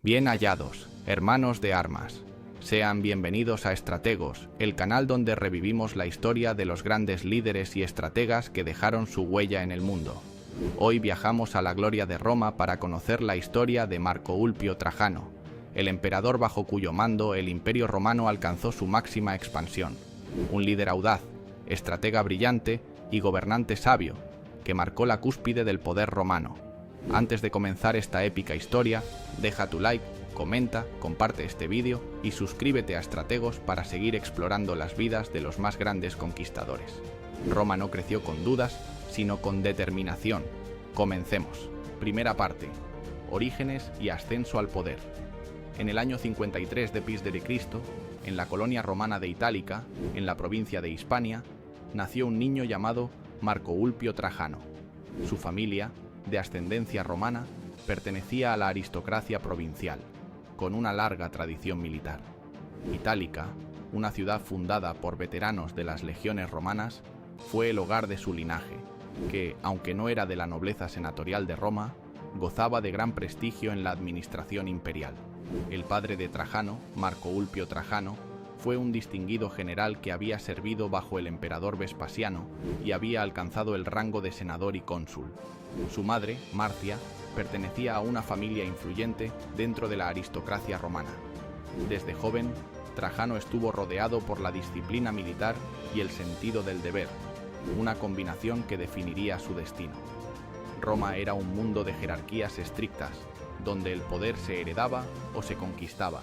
Bien hallados, hermanos de armas. Sean bienvenidos a Estrategos, el canal donde revivimos la historia de los grandes líderes y estrategas que dejaron su huella en el mundo. Hoy viajamos a la gloria de Roma para conocer la historia de Marco Ulpio Trajano, el emperador bajo cuyo mando el Imperio Romano alcanzó su máxima expansión. Un líder audaz, estratega brillante y gobernante sabio, que marcó la cúspide del poder romano. Antes de comenzar esta épica historia, deja tu like, comenta, comparte este vídeo y suscríbete a Estrategos para seguir explorando las vidas de los más grandes conquistadores. Roma no creció con dudas, sino con determinación. Comencemos. Primera parte. Orígenes y ascenso al poder. En el año 53 d.C., en la colonia romana de Itálica, en la provincia de Hispania, nació un niño llamado Marco Ulpio Trajano. Su familia, de ascendencia romana, pertenecía a la aristocracia provincial, con una larga tradición militar. Itálica, una ciudad fundada por veteranos de las legiones romanas, fue el hogar de su linaje, que, aunque no era de la nobleza senatorial de Roma, gozaba de gran prestigio en la administración imperial. El padre de Trajano, Marco Ulpio Trajano, fue un distinguido general que había servido bajo el emperador Vespasiano y había alcanzado el rango de senador y cónsul. Su madre, Marcia, pertenecía a una familia influyente dentro de la aristocracia romana. Desde joven, Trajano estuvo rodeado por la disciplina militar y el sentido del deber, una combinación que definiría su destino. Roma era un mundo de jerarquías estrictas, donde el poder se heredaba o se conquistaba,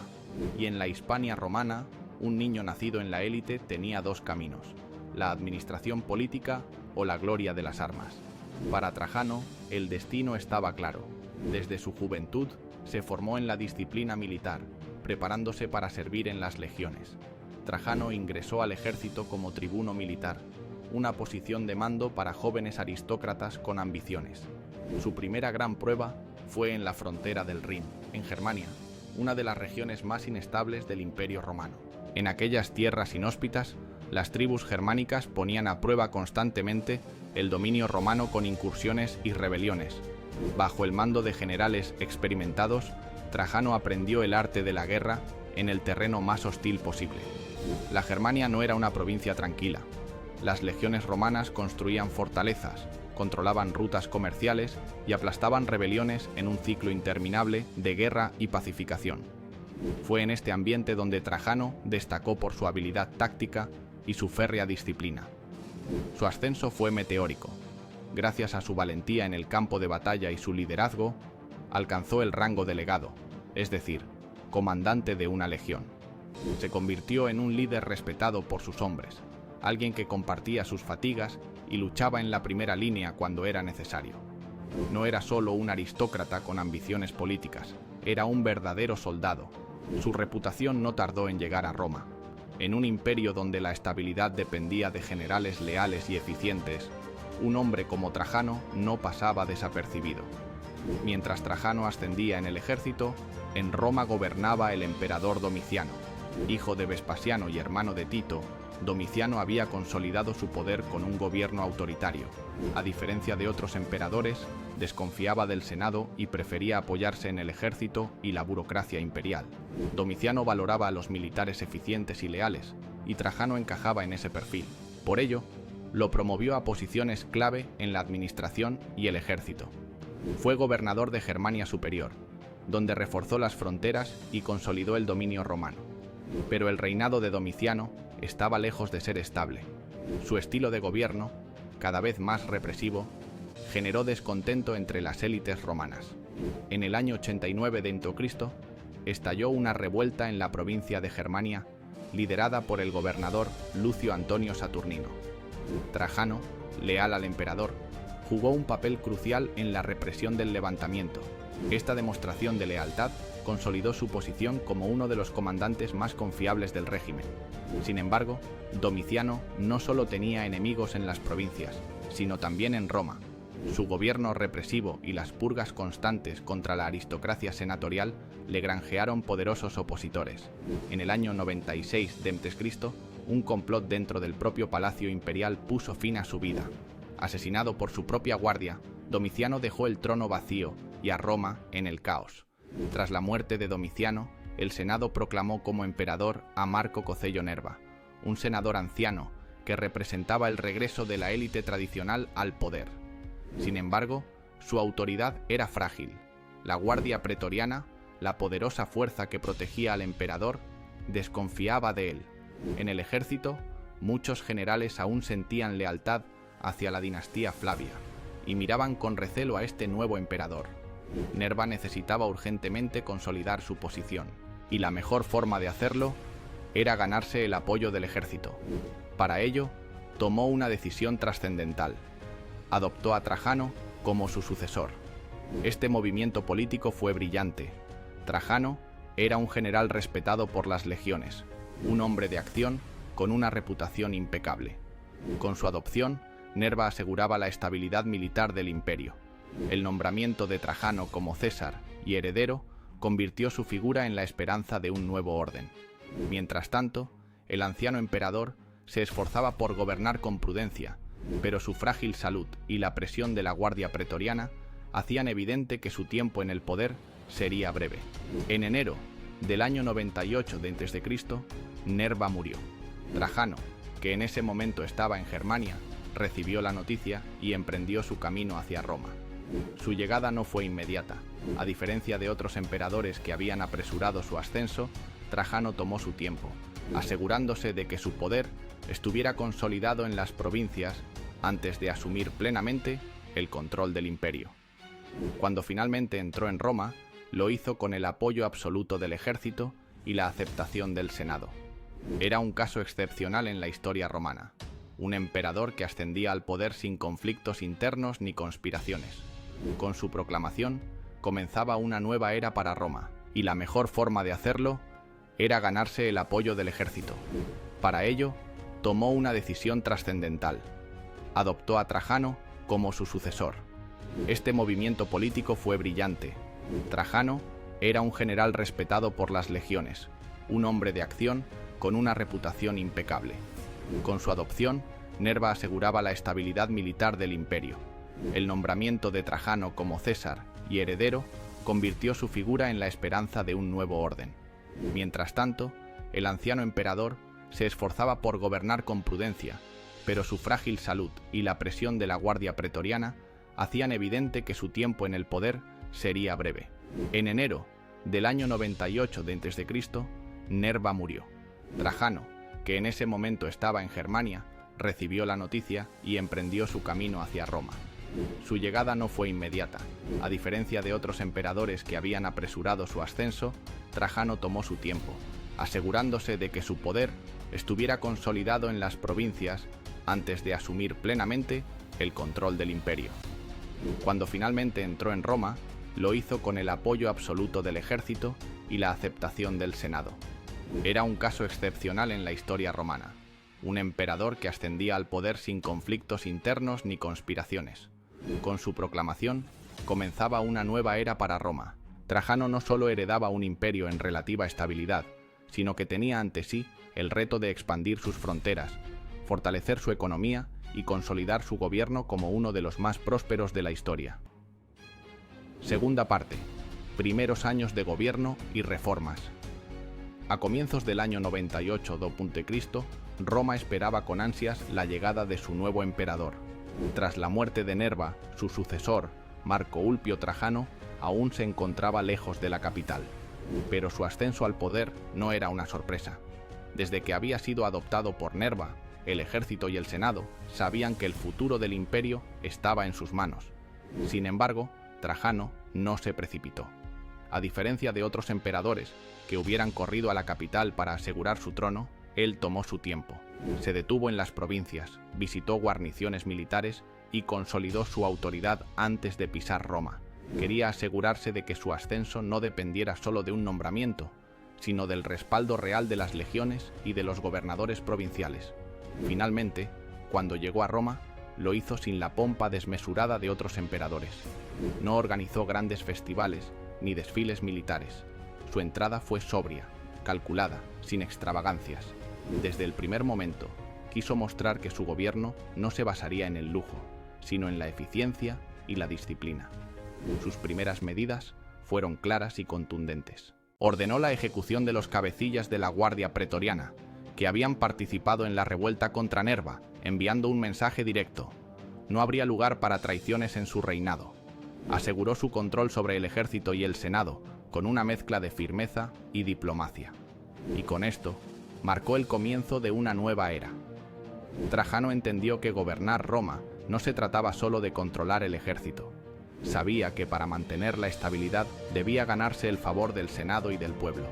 y en la Hispania romana, un niño nacido en la élite tenía dos caminos: la administración política o la gloria de las armas. Para Trajano, el destino estaba claro. Desde su juventud, se formó en la disciplina militar, preparándose para servir en las legiones. Trajano ingresó al ejército como tribuno militar, una posición de mando para jóvenes aristócratas con ambiciones. Su primera gran prueba fue en la frontera del Rin, en Germania, una de las regiones más inestables del Imperio Romano. En aquellas tierras inhóspitas, las tribus germánicas ponían a prueba constantemente el dominio romano con incursiones y rebeliones. Bajo el mando de generales experimentados, Trajano aprendió el arte de la guerra en el terreno más hostil posible. La Germania no era una provincia tranquila. Las legiones romanas construían fortalezas, controlaban rutas comerciales y aplastaban rebeliones en un ciclo interminable de guerra y pacificación. Fue en este ambiente donde Trajano destacó por su habilidad táctica y su férrea disciplina. Su ascenso fue meteórico. Gracias a su valentía en el campo de batalla y su liderazgo, alcanzó el rango de legado, es decir, comandante de una legión. Se convirtió en un líder respetado por sus hombres, alguien que compartía sus fatigas y luchaba en la primera línea cuando era necesario. No era solo un aristócrata con ambiciones políticas, era un verdadero soldado. Su reputación no tardó en llegar a Roma. En un imperio donde la estabilidad dependía de generales leales y eficientes, un hombre como Trajano no pasaba desapercibido. Mientras Trajano ascendía en el ejército, en Roma gobernaba el emperador Domiciano. Hijo de Vespasiano y hermano de Tito, Domiciano había consolidado su poder con un gobierno autoritario. A diferencia de otros emperadores, desconfiaba del Senado y prefería apoyarse en el ejército y la burocracia imperial. Domiciano valoraba a los militares eficientes y leales, y Trajano encajaba en ese perfil. Por ello, lo promovió a posiciones clave en la administración y el ejército. Fue gobernador de Germania Superior, donde reforzó las fronteras y consolidó el dominio romano. Pero el reinado de Domiciano estaba lejos de ser estable. Su estilo de gobierno, cada vez más represivo, generó descontento entre las élites romanas. En el año 89 d.C., estalló una revuelta en la provincia de Germania, liderada por el gobernador Lucio Antonio Saturnino. Trajano, leal al emperador, jugó un papel crucial en la represión del levantamiento. Esta demostración de lealtad consolidó su posición como uno de los comandantes más confiables del régimen. Sin embargo, Domiciano no solo tenía enemigos en las provincias, sino también en Roma. Su gobierno represivo y las purgas constantes contra la aristocracia senatorial le granjearon poderosos opositores. En el año 96 d.C., un complot dentro del propio palacio imperial puso fin a su vida. Asesinado por su propia guardia, Domiciano dejó el trono vacío y a Roma en el caos. Tras la muerte de Domiciano, el Senado proclamó como emperador a Marco Cocello Nerva, un senador anciano que representaba el regreso de la élite tradicional al poder. Sin embargo, su autoridad era frágil. La Guardia Pretoriana, la poderosa fuerza que protegía al emperador, desconfiaba de él. En el ejército, muchos generales aún sentían lealtad hacia la dinastía Flavia y miraban con recelo a este nuevo emperador. Nerva necesitaba urgentemente consolidar su posición, y la mejor forma de hacerlo era ganarse el apoyo del ejército. Para ello, tomó una decisión trascendental. Adoptó a Trajano como su sucesor. Este movimiento político fue brillante. Trajano era un general respetado por las legiones, un hombre de acción con una reputación impecable. Con su adopción, Nerva aseguraba la estabilidad militar del imperio. El nombramiento de Trajano como César y heredero convirtió su figura en la esperanza de un nuevo orden. Mientras tanto, el anciano emperador se esforzaba por gobernar con prudencia, pero su frágil salud y la presión de la Guardia Pretoriana hacían evidente que su tiempo en el poder sería breve. En enero del año 98 d.C., Nerva murió. Trajano, que en ese momento estaba en Germania, recibió la noticia y emprendió su camino hacia Roma. Su llegada no fue inmediata. A diferencia de otros emperadores que habían apresurado su ascenso, Trajano tomó su tiempo, asegurándose de que su poder estuviera consolidado en las provincias antes de asumir plenamente el control del imperio. Cuando finalmente entró en Roma, lo hizo con el apoyo absoluto del ejército y la aceptación del Senado. Era un caso excepcional en la historia romana, un emperador que ascendía al poder sin conflictos internos ni conspiraciones. Con su proclamación, comenzaba una nueva era para Roma, y la mejor forma de hacerlo era ganarse el apoyo del ejército. Para ello, tomó una decisión trascendental. Adoptó a Trajano como su sucesor. Este movimiento político fue brillante. Trajano era un general respetado por las legiones, un hombre de acción con una reputación impecable. Con su adopción, Nerva aseguraba la estabilidad militar del imperio. El nombramiento de Trajano como César y heredero convirtió su figura en la esperanza de un nuevo orden. Mientras tanto, el anciano emperador se esforzaba por gobernar con prudencia, pero su frágil salud y la presión de la Guardia Pretoriana hacían evidente que su tiempo en el poder sería breve. En enero del año 98 d.C., Nerva murió. Trajano, que en ese momento estaba en Germania, recibió la noticia y emprendió su camino hacia Roma. Su llegada no fue inmediata. A diferencia de otros emperadores que habían apresurado su ascenso, Trajano tomó su tiempo, asegurándose de que su poder estuviera consolidado en las provincias antes de asumir plenamente el control del imperio. Cuando finalmente entró en Roma, lo hizo con el apoyo absoluto del ejército y la aceptación del Senado. Era un caso excepcional en la historia romana, un emperador que ascendía al poder sin conflictos internos ni conspiraciones. Con su proclamación, comenzaba una nueva era para Roma. Trajano no solo heredaba un imperio en relativa estabilidad, sino que tenía ante sí el reto de expandir sus fronteras, fortalecer su economía y consolidar su gobierno como uno de los más prósperos de la historia. Segunda parte. Primeros años de gobierno y reformas. A comienzos del año 98 d.C., Roma esperaba con ansias la llegada de su nuevo emperador. Tras la muerte de Nerva, su sucesor, Marco Ulpio Trajano, aún se encontraba lejos de la capital. Pero su ascenso al poder no era una sorpresa. Desde que había sido adoptado por Nerva, el ejército y el Senado sabían que el futuro del imperio estaba en sus manos. Sin embargo, Trajano no se precipitó. A diferencia de otros emperadores que hubieran corrido a la capital para asegurar su trono, él tomó su tiempo. Se detuvo en las provincias, visitó guarniciones militares y consolidó su autoridad antes de pisar Roma. Quería asegurarse de que su ascenso no dependiera solo de un nombramiento, sino del respaldo real de las legiones y de los gobernadores provinciales. Finalmente, cuando llegó a Roma, lo hizo sin la pompa desmesurada de otros emperadores. No organizó grandes festivales ni desfiles militares. Su entrada fue sobria, calculada, sin extravagancias. Desde el primer momento, quiso mostrar que su gobierno no se basaría en el lujo, sino en la eficiencia y la disciplina. Sus primeras medidas fueron claras y contundentes. Ordenó la ejecución de los cabecillas de la Guardia Pretoriana, que habían participado en la revuelta contra Nerva, enviando un mensaje directo: no habría lugar para traiciones en su reinado. Aseguró su control sobre el ejército y el Senado, con una mezcla de firmeza y diplomacia. Y con esto, marcó el comienzo de una nueva era. Trajano entendió que gobernar Roma no se trataba solo de controlar el ejército. Sabía que para mantener la estabilidad debía ganarse el favor del Senado y del pueblo.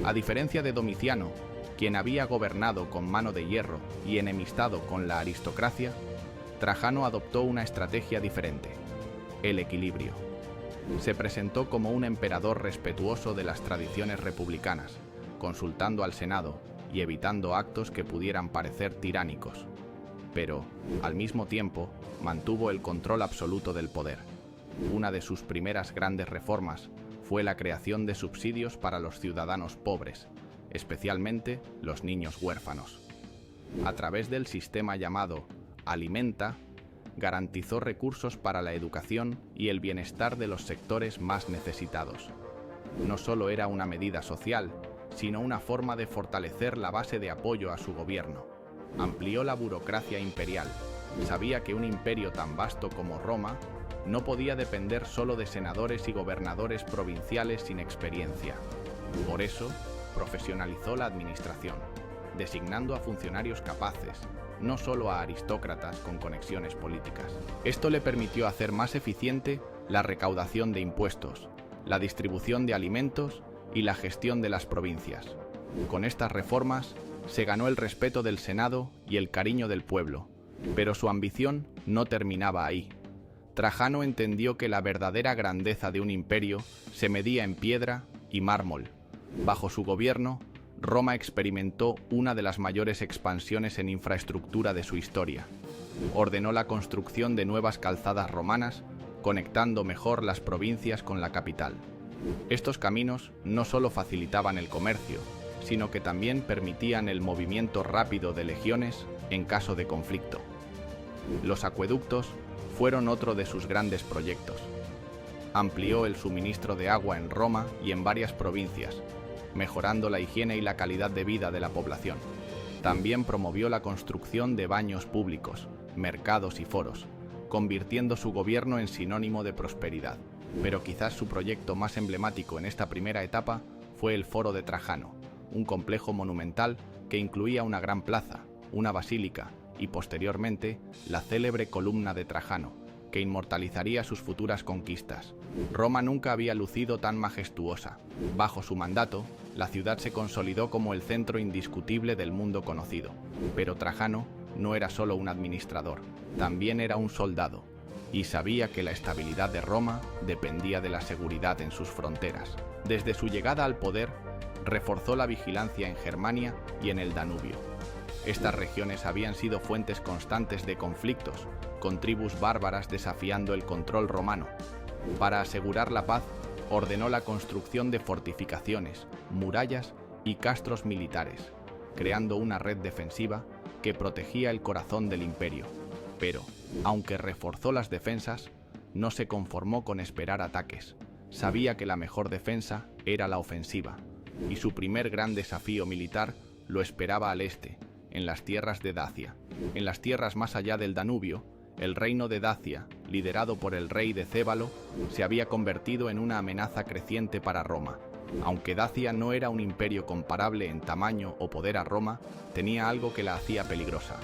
A diferencia de Domiciano, quien había gobernado con mano de hierro y enemistado con la aristocracia, Trajano adoptó una estrategia diferente: el equilibrio. Se presentó como un emperador respetuoso de las tradiciones republicanas, consultando al Senado y evitando actos que pudieran parecer tiránicos. Pero, al mismo tiempo, mantuvo el control absoluto del poder. Una de sus primeras grandes reformas fue la creación de subsidios para los ciudadanos pobres, especialmente los niños huérfanos. A través del sistema llamado Alimenta, garantizó recursos para la educación y el bienestar de los sectores más necesitados. No solo era una medida social, sino una forma de fortalecer la base de apoyo a su gobierno. Amplió la burocracia imperial. Sabía que un imperio tan vasto como Roma no podía depender solo de senadores y gobernadores provinciales sin experiencia. Por eso, profesionalizó la administración, designando a funcionarios capaces, no solo a aristócratas con conexiones políticas. Esto le permitió hacer más eficiente la recaudación de impuestos, la distribución de alimentos y la gestión de las provincias. Con estas reformas, se ganó el respeto del Senado y el cariño del pueblo, pero su ambición no terminaba ahí. Trajano entendió que la verdadera grandeza de un imperio se medía en piedra y mármol. Bajo su gobierno, Roma experimentó una de las mayores expansiones en infraestructura de su historia. Ordenó la construcción de nuevas calzadas romanas, conectando mejor las provincias con la capital. Estos caminos no solo facilitaban el comercio, sino que también permitían el movimiento rápido de legiones en caso de conflicto. Los acueductos fueron otro de sus grandes proyectos. Amplió el suministro de agua en Roma y en varias provincias, mejorando la higiene y la calidad de vida de la población. También promovió la construcción de baños públicos, mercados y foros, convirtiendo su gobierno en sinónimo de prosperidad. Pero quizás su proyecto más emblemático en esta primera etapa fue el Foro de Trajano, un complejo monumental que incluía una gran plaza, una basílica y, posteriormente, la célebre columna de Trajano, que inmortalizaría sus futuras conquistas. Roma nunca había lucido tan majestuosa. Bajo su mandato, la ciudad se consolidó como el centro indiscutible del mundo conocido. Pero Trajano no era solo un administrador, también era un soldado, y sabía que la estabilidad de Roma dependía de la seguridad en sus fronteras. Desde su llegada al poder, reforzó la vigilancia en Germania y en el Danubio. Estas regiones habían sido fuentes constantes de conflictos, con tribus bárbaras desafiando el control romano. Para asegurar la paz, ordenó la construcción de fortificaciones, murallas y castros militares, creando una red defensiva que protegía el corazón del imperio. Pero, aunque reforzó las defensas, no se conformó con esperar ataques. Sabía que la mejor defensa era la ofensiva, y su primer gran desafío militar lo esperaba al este, en las tierras de Dacia. En las tierras más allá del Danubio, el reino de Dacia, liderado por el rey Decébalo, se había convertido en una amenaza creciente para Roma. Aunque Dacia no era un imperio comparable en tamaño o poder a Roma, tenía algo que la hacía peligrosa.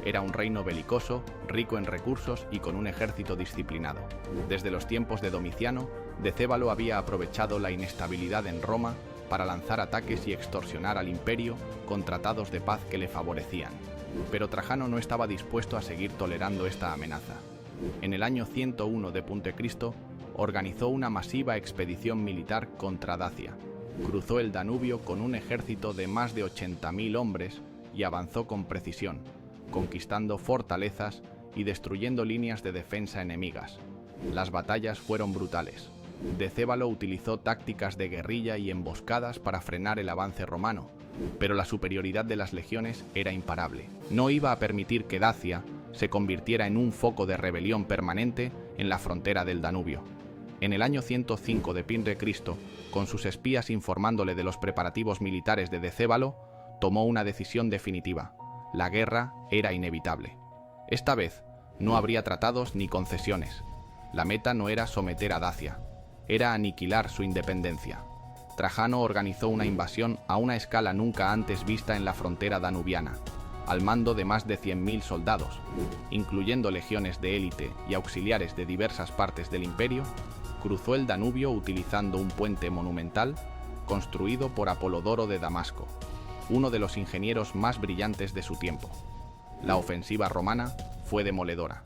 Era un reino belicoso, rico en recursos y con un ejército disciplinado. Desde los tiempos de Domiciano, Decébalo había aprovechado la inestabilidad en Roma para lanzar ataques y extorsionar al imperio con tratados de paz que le favorecían. Pero Trajano no estaba dispuesto a seguir tolerando esta amenaza. En el año 101 de Cristo, organizó una masiva expedición militar contra Dacia. Cruzó el Danubio con un ejército de más de 80.000 hombres y avanzó con precisión, conquistando fortalezas y destruyendo líneas de defensa enemigas. Las batallas fueron brutales. Decébalo utilizó tácticas de guerrilla y emboscadas para frenar el avance romano, pero la superioridad de las legiones era imparable. No iba a permitir que Dacia se convirtiera en un foco de rebelión permanente en la frontera del Danubio. En el año 105 d.C., con sus espías informándole de los preparativos militares de Decébalo, tomó una decisión definitiva. La guerra era inevitable. Esta vez, no habría tratados ni concesiones. La meta no era someter a Dacia, era aniquilar su independencia. Trajano organizó una invasión a una escala nunca antes vista en la frontera danubiana, al mando de más de 100.000 soldados, incluyendo legiones de élite y auxiliares de diversas partes del imperio. Cruzó el Danubio utilizando un puente monumental construido por Apolodoro de Damasco, uno de los ingenieros más brillantes de su tiempo. La ofensiva romana fue demoledora.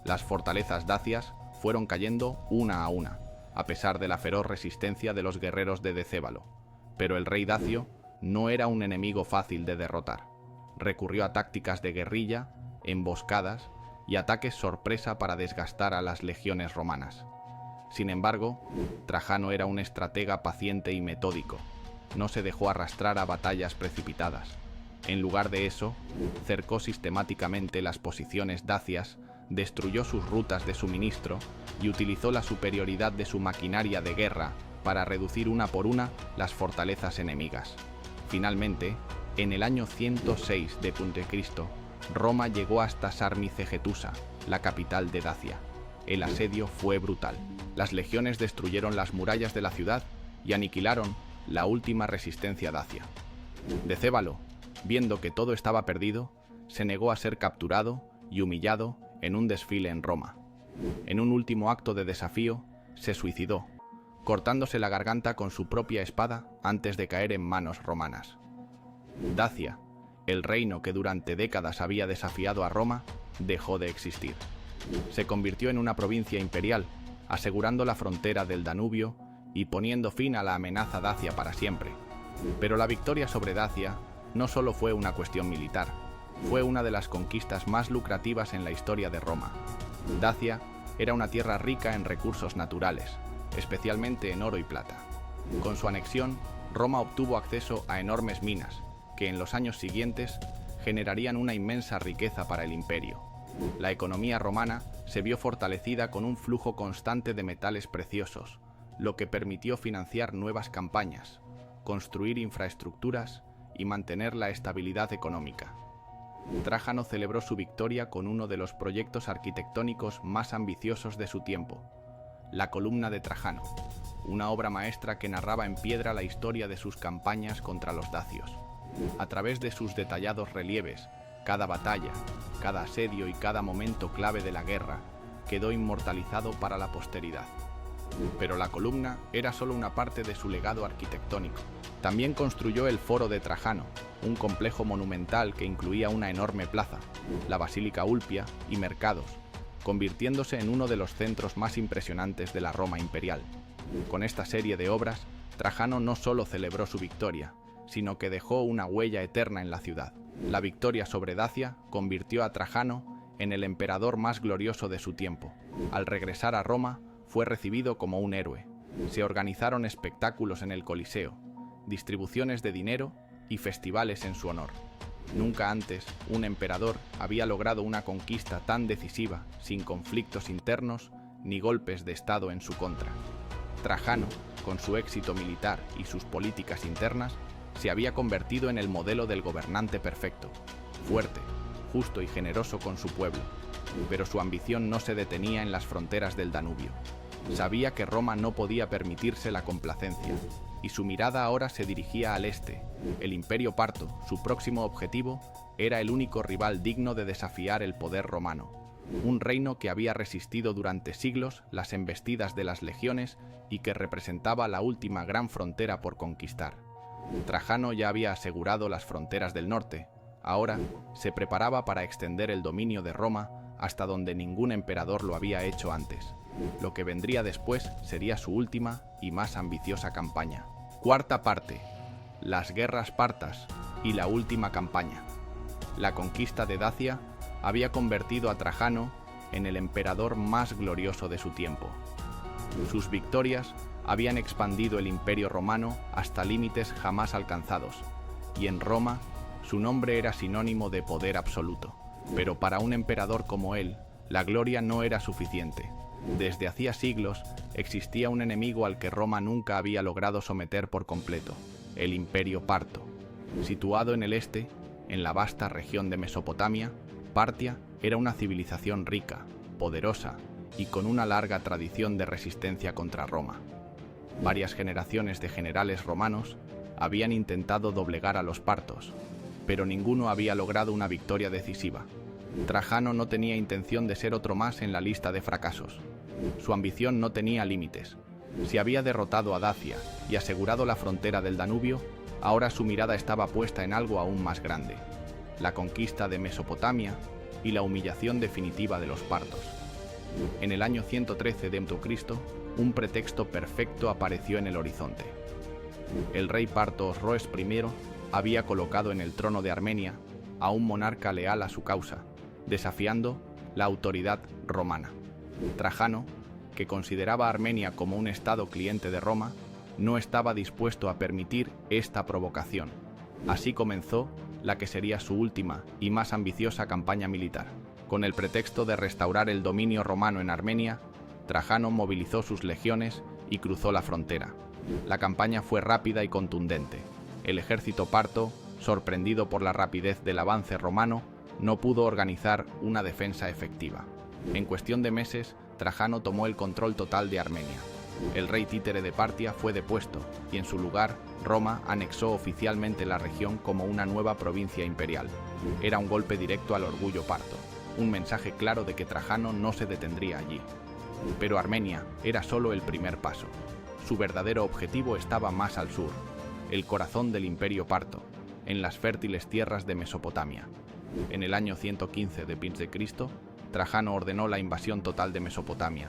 Las fortalezas dacias fueron cayendo una a una, a pesar de la feroz resistencia de los guerreros de Decébalo. Pero el rey dacio no era un enemigo fácil de derrotar. Recurrió a tácticas de guerrilla, emboscadas y ataques sorpresa para desgastar a las legiones romanas. Sin embargo, Trajano era un estratega paciente y metódico. No se dejó arrastrar a batallas precipitadas. En lugar de eso, cercó sistemáticamente las posiciones dacias, destruyó sus rutas de suministro y utilizó la superioridad de su maquinaria de guerra para reducir una por una las fortalezas enemigas. Finalmente, en el año 106 d.C., Roma llegó hasta Sarmicegetusa, la capital de Dacia. El asedio fue brutal. Las legiones destruyeron las murallas de la ciudad y aniquilaron la última resistencia dacia. Decébalo, viendo que todo estaba perdido, se negó a ser capturado y humillado en un desfile en Roma. En un último acto de desafío, se suicidó, cortándose la garganta con su propia espada antes de caer en manos romanas. Dacia, el reino que durante décadas había desafiado a Roma, dejó de existir. Se convirtió en una provincia imperial, asegurando la frontera del Danubio y poniendo fin a la amenaza dacia para siempre. Pero la victoria sobre Dacia no solo fue una cuestión militar, fue una de las conquistas más lucrativas en la historia de Roma. Dacia era una tierra rica en recursos naturales, especialmente en oro y plata. Con su anexión, Roma obtuvo acceso a enormes minas, que en los años siguientes generarían una inmensa riqueza para el imperio. La economía romana se vio fortalecida con un flujo constante de metales preciosos, lo que permitió financiar nuevas campañas, construir infraestructuras y mantener la estabilidad económica. Trajano celebró su victoria con uno de los proyectos arquitectónicos más ambiciosos de su tiempo, la Columna de Trajano, una obra maestra que narraba en piedra la historia de sus campañas contra los dacios. A través de sus detallados relieves, cada batalla, cada asedio y cada momento clave de la guerra quedó inmortalizado para la posteridad. Pero la columna era solo una parte de su legado arquitectónico. También construyó el Foro de Trajano, un complejo monumental que incluía una enorme plaza, la Basílica Ulpia y mercados, convirtiéndose en uno de los centros más impresionantes de la Roma imperial. Con esta serie de obras, Trajano no solo celebró su victoria, sino que dejó una huella eterna en la ciudad. La victoria sobre Dacia convirtió a Trajano en el emperador más glorioso de su tiempo. Al regresar a Roma, fue recibido como un héroe. Se organizaron espectáculos en el Coliseo, distribuciones de dinero y festivales en su honor. Nunca antes un emperador había logrado una conquista tan decisiva, sin conflictos internos ni golpes de estado en su contra. Trajano, con su éxito militar y sus políticas internas, se había convertido en el modelo del gobernante perfecto, fuerte, justo y generoso con su pueblo. Pero su ambición no se detenía en las fronteras del Danubio. Sabía que Roma no podía permitirse la complacencia, y su mirada ahora se dirigía al este. El Imperio Parto, su próximo objetivo, era el único rival digno de desafiar el poder romano. Un reino que había resistido durante siglos las embestidas de las legiones y que representaba la última gran frontera por conquistar. Trajano ya había asegurado las fronteras del norte. Ahora se preparaba para extender el dominio de Roma hasta donde ningún emperador lo había hecho antes. Lo que vendría después sería su última y más ambiciosa campaña. Cuarta parte: las guerras partas y la última campaña. La conquista de Dacia había convertido a Trajano en el emperador más glorioso de su tiempo. Sus victorias habían expandido el Imperio Romano hasta límites jamás alcanzados, y en Roma su nombre era sinónimo de poder absoluto. Pero para un emperador como él, la gloria no era suficiente. Desde hacía siglos existía un enemigo al que Roma nunca había logrado someter por completo, el Imperio Parto. Situado en el este, en la vasta región de Mesopotamia, Partia era una civilización rica, poderosa y con una larga tradición de resistencia contra Roma. Varias generaciones de generales romanos habían intentado doblegar a los partos, pero ninguno había logrado una victoria decisiva. Trajano no tenía intención de ser otro más en la lista de fracasos. Su ambición no tenía límites. Si había derrotado a Dacia y asegurado la frontera del Danubio, ahora su mirada estaba puesta en algo aún más grande: la conquista de Mesopotamia y la humillación definitiva de los partos. En el año 113 d.C., un pretexto perfecto apareció en el horizonte. El rey parto Osroes I había colocado en el trono de Armenia a un monarca leal a su causa, desafiando la autoridad romana. Trajano, que consideraba a Armenia como un estado cliente de Roma, no estaba dispuesto a permitir esta provocación. Así comenzó la que sería su última y más ambiciosa campaña militar. Con el pretexto de restaurar el dominio romano en Armenia, Trajano movilizó sus legiones y cruzó la frontera. La campaña fue rápida y contundente. El ejército parto, sorprendido por la rapidez del avance romano, no pudo organizar una defensa efectiva. En cuestión de meses, Trajano tomó el control total de Armenia. El rey títere de Partia fue depuesto y en su lugar, Roma anexó oficialmente la región como una nueva provincia imperial. Era un golpe directo al orgullo parto, un mensaje claro de que Trajano no se detendría allí. Pero Armenia era solo el primer paso. Su verdadero objetivo estaba más al sur, el corazón del Imperio Parto, en las fértiles tierras de Mesopotamia. En el año 115 d.C., Trajano ordenó la invasión total de Mesopotamia.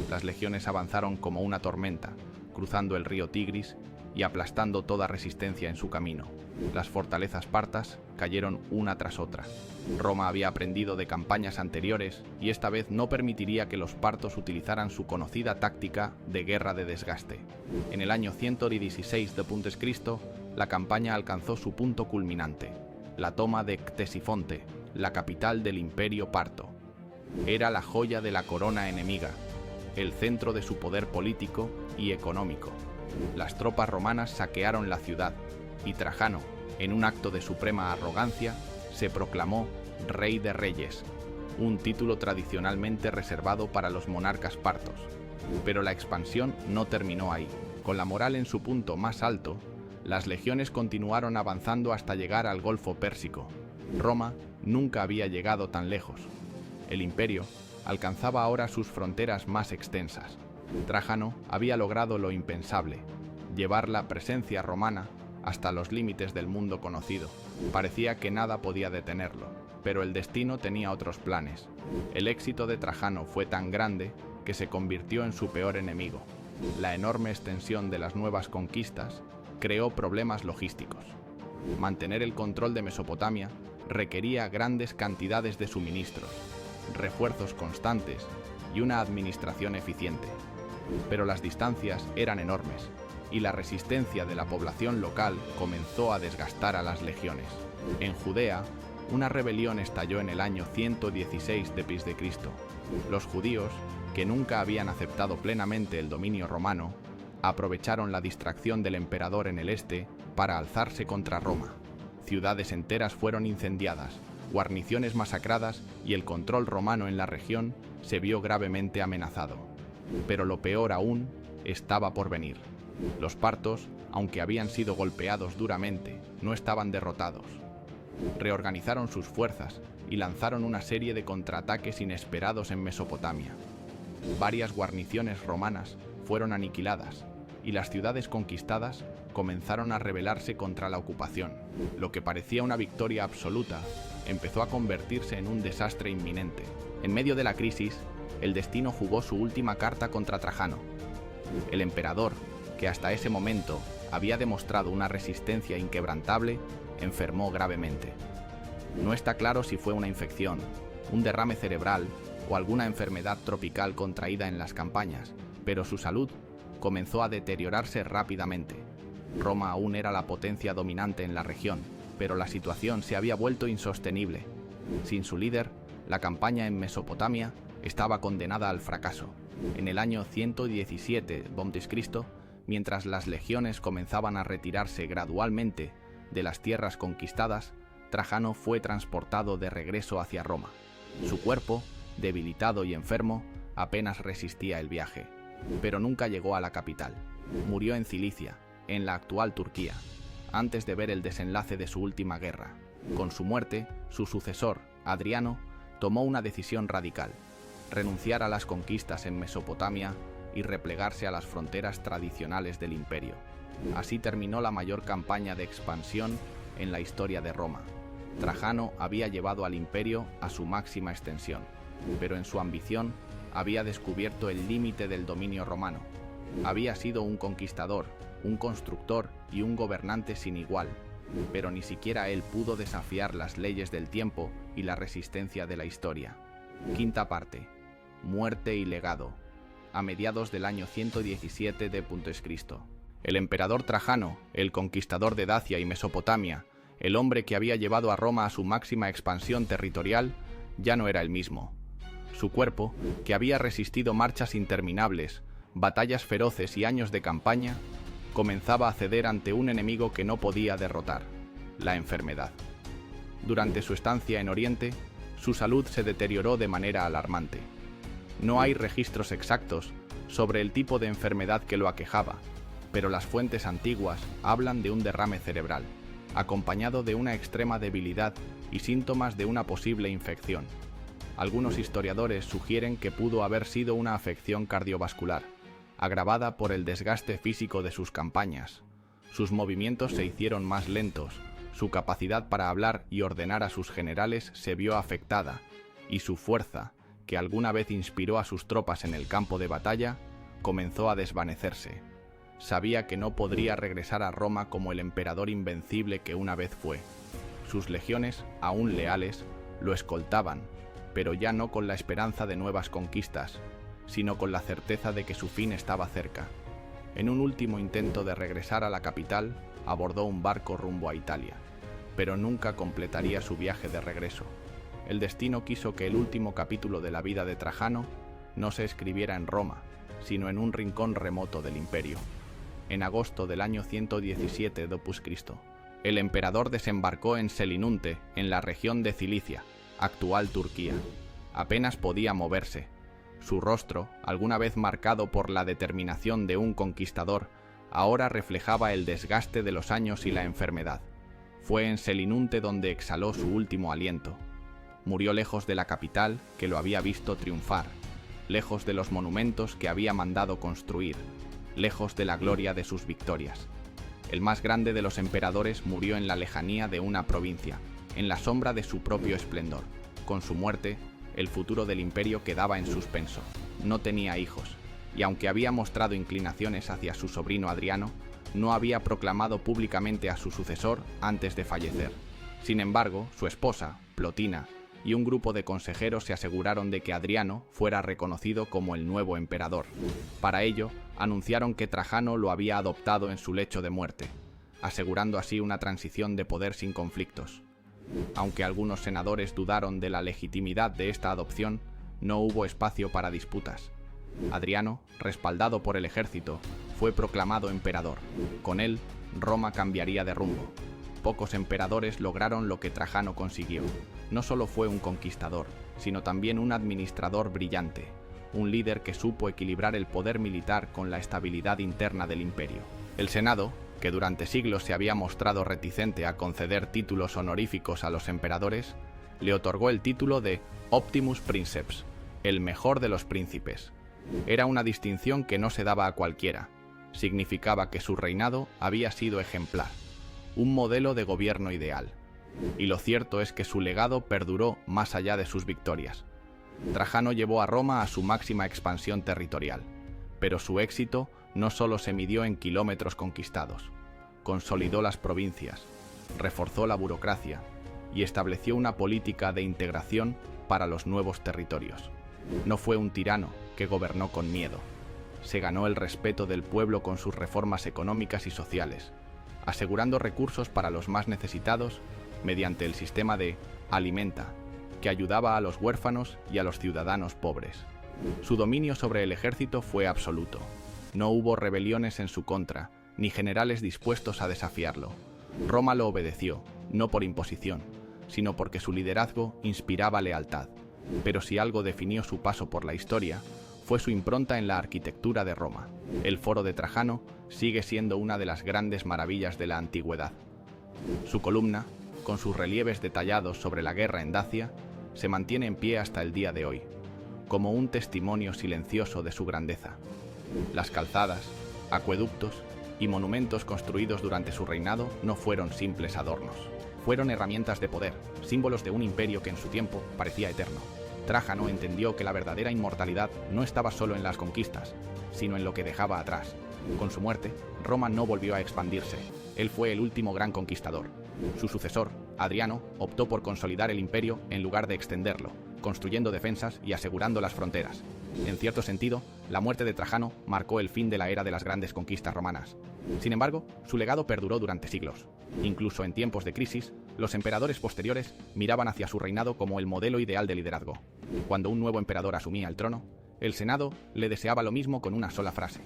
Las legiones avanzaron como una tormenta, cruzando el río Tigris y aplastando toda resistencia en su camino. Las fortalezas partas cayeron una tras otra. Roma había aprendido de campañas anteriores y esta vez no permitiría que los partos utilizaran su conocida táctica de guerra de desgaste. En el año 116 d.C., la campaña alcanzó su punto culminante: la toma de Ctesifonte, la capital del Imperio Parto. Era la joya de la corona enemiga, el centro de su poder político y económico. Las tropas romanas saquearon la ciudad y Trajano, en un acto de suprema arrogancia, se proclamó Rey de Reyes, un título tradicionalmente reservado para los monarcas partos. Pero la expansión no terminó ahí. Con la moral en su punto más alto, las legiones continuaron avanzando hasta llegar al Golfo Pérsico. Roma nunca había llegado tan lejos. El imperio alcanzaba ahora sus fronteras más extensas. Trajano había logrado lo impensable: llevar la presencia romana hasta los límites del mundo conocido. Parecía que nada podía detenerlo, pero el destino tenía otros planes. El éxito de Trajano fue tan grande que se convirtió en su peor enemigo. La enorme extensión de las nuevas conquistas creó problemas logísticos. Mantener el control de Mesopotamia requería grandes cantidades de suministros, refuerzos constantes y una administración eficiente. Pero las distancias eran enormes y la resistencia de la población local comenzó a desgastar a las legiones. En Judea, una rebelión estalló en el año 116 d.C. Los judíos, que nunca habían aceptado plenamente el dominio romano, aprovecharon la distracción del emperador en el este para alzarse contra Roma. Ciudades enteras fueron incendiadas, guarniciones masacradas y el control romano en la región se vio gravemente amenazado. Pero lo peor aún estaba por venir. Los partos, aunque habían sido golpeados duramente, no estaban derrotados. Reorganizaron sus fuerzas y lanzaron una serie de contraataques inesperados en Mesopotamia. Varias guarniciones romanas fueron aniquiladas y las ciudades conquistadas comenzaron a rebelarse contra la ocupación. Lo que parecía una victoria absoluta empezó a convertirse en un desastre inminente. En medio de la crisis, el destino jugó su última carta contra Trajano. El emperador, que hasta ese momento había demostrado una resistencia inquebrantable, enfermó gravemente. No está claro si fue una infección, un derrame cerebral o alguna enfermedad tropical contraída en las campañas, pero su salud comenzó a deteriorarse rápidamente. Roma aún era la potencia dominante en la región, pero la situación se había vuelto insostenible. Sin su líder, la campaña en Mesopotamia estaba condenada al fracaso. En el año 117 b.C., mientras las legiones comenzaban a retirarse gradualmente de las tierras conquistadas, Trajano fue transportado de regreso hacia Roma. Su cuerpo, debilitado y enfermo, apenas resistía el viaje, pero nunca llegó a la capital. Murió en Cilicia, en la actual Turquía, antes de ver el desenlace de su última guerra. Con su muerte, su sucesor, Adriano, tomó una decisión radical: renunciar a las conquistas en Mesopotamia y replegarse a las fronteras tradicionales del imperio. Así terminó la mayor campaña de expansión en la historia de Roma. Trajano había llevado al imperio a su máxima extensión, pero en su ambición había descubierto el límite del dominio romano. Había sido un conquistador, un constructor y un gobernante sin igual, pero ni siquiera él pudo desafiar las leyes del tiempo y la resistencia de la historia. Quinta parte. Muerte y legado. A mediados del año 117 d.C., el emperador Trajano, el conquistador de Dacia y Mesopotamia, el hombre que había llevado a Roma a su máxima expansión territorial, ya no era el mismo. Su cuerpo, que había resistido marchas interminables, batallas feroces y años de campaña, comenzaba a ceder ante un enemigo que no podía derrotar: la enfermedad. Durante su estancia en Oriente, su salud se deterioró de manera alarmante. No hay registros exactos sobre el tipo de enfermedad que lo aquejaba, pero las fuentes antiguas hablan de un derrame cerebral, acompañado de una extrema debilidad y síntomas de una posible infección. Algunos historiadores sugieren que pudo haber sido una afección cardiovascular, agravada por el desgaste físico de sus campañas. Sus movimientos se hicieron más lentos, su capacidad para hablar y ordenar a sus generales se vio afectada, y su fuerza, que alguna vez inspiró a sus tropas en el campo de batalla, comenzó a desvanecerse. Sabía que no podría regresar a Roma como el emperador invencible que una vez fue. Sus legiones, aún leales, lo escoltaban, pero ya no con la esperanza de nuevas conquistas, sino con la certeza de que su fin estaba cerca. En un último intento de regresar a la capital, abordó un barco rumbo a Italia, pero nunca completaría su viaje de regreso. El destino quiso que el último capítulo de la vida de Trajano no se escribiera en Roma, sino en un rincón remoto del imperio. En agosto del año 117 d.C., el emperador desembarcó en Selinunte, en la región de Cilicia, actual Turquía. Apenas podía moverse. Su rostro, alguna vez marcado por la determinación de un conquistador, ahora reflejaba el desgaste de los años y la enfermedad. Fue en Selinunte donde exhaló su último aliento. Murió lejos de la capital, que lo había visto triunfar, lejos de los monumentos que había mandado construir, lejos de la gloria de sus victorias. El más grande de los emperadores murió en la lejanía de una provincia, en la sombra de su propio esplendor. Con su muerte, el futuro del imperio quedaba en suspenso. No tenía hijos, y aunque había mostrado inclinaciones hacia su sobrino Adriano, no había proclamado públicamente a su sucesor antes de fallecer. Sin embargo, su esposa, Plotina, y un grupo de consejeros se aseguraron de que Adriano fuera reconocido como el nuevo emperador. Para ello, anunciaron que Trajano lo había adoptado en su lecho de muerte, asegurando así una transición de poder sin conflictos. Aunque algunos senadores dudaron de la legitimidad de esta adopción, no hubo espacio para disputas. Adriano, respaldado por el ejército, fue proclamado emperador. Con él, Roma cambiaría de rumbo. Pocos emperadores lograron lo que Trajano consiguió. No solo fue un conquistador, sino también un administrador brillante, un líder que supo equilibrar el poder militar con la estabilidad interna del imperio. El Senado, que durante siglos se había mostrado reticente a conceder títulos honoríficos a los emperadores, le otorgó el título de Optimus Princeps, el mejor de los príncipes. Era una distinción que no se daba a cualquiera. Significaba que su reinado había sido ejemplar, un modelo de gobierno ideal. Y lo cierto es que su legado perduró más allá de sus victorias. Trajano llevó a Roma a su máxima expansión territorial, pero su éxito no solo se midió en kilómetros conquistados. Consolidó las provincias, reforzó la burocracia y estableció una política de integración para los nuevos territorios. No fue un tirano que gobernó con miedo. Se ganó el respeto del pueblo con sus reformas económicas y sociales, asegurando recursos para los más necesitados mediante el sistema de Alimenta, que ayudaba a los huérfanos y a los ciudadanos pobres. Su dominio sobre el ejército fue absoluto. No hubo rebeliones en su contra, ni generales dispuestos a desafiarlo. Roma lo obedeció, no por imposición, sino porque su liderazgo inspiraba lealtad. Pero si algo definió su paso por la historia, fue su impronta en la arquitectura de Roma. El Foro de Trajano sigue siendo una de las grandes maravillas de la antigüedad. Su columna, con sus relieves detallados sobre la guerra en Dacia, se mantiene en pie hasta el día de hoy, como un testimonio silencioso de su grandeza. Las calzadas, acueductos y monumentos construidos durante su reinado no fueron simples adornos. Fueron herramientas de poder, símbolos de un imperio que en su tiempo parecía eterno. Trajano entendió que la verdadera inmortalidad no estaba solo en las conquistas, sino en lo que dejaba atrás. Con su muerte, Roma no volvió a expandirse. Él fue el último gran conquistador. Su sucesor, Adriano, optó por consolidar el imperio en lugar de extenderlo, construyendo defensas y asegurando las fronteras. En cierto sentido, la muerte de Trajano marcó el fin de la era de las grandes conquistas romanas. Sin embargo, su legado perduró durante siglos. Incluso en tiempos de crisis, los emperadores posteriores miraban hacia su reinado como el modelo ideal de liderazgo. Cuando un nuevo emperador asumía el trono, el Senado le deseaba lo mismo con una sola frase: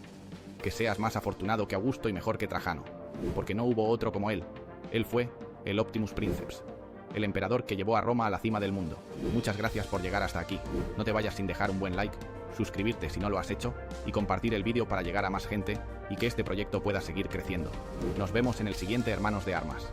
que seas más afortunado que Augusto y mejor que Trajano, porque no hubo otro como él. Él fue el Optimus Princeps, el emperador que llevó a Roma a la cima del mundo. Muchas gracias por llegar hasta aquí. No te vayas sin dejar un buen like, suscribirte si no lo has hecho y compartir el vídeo para llegar a más gente y que este proyecto pueda seguir creciendo. Nos vemos en el siguiente Hermanos de Armas.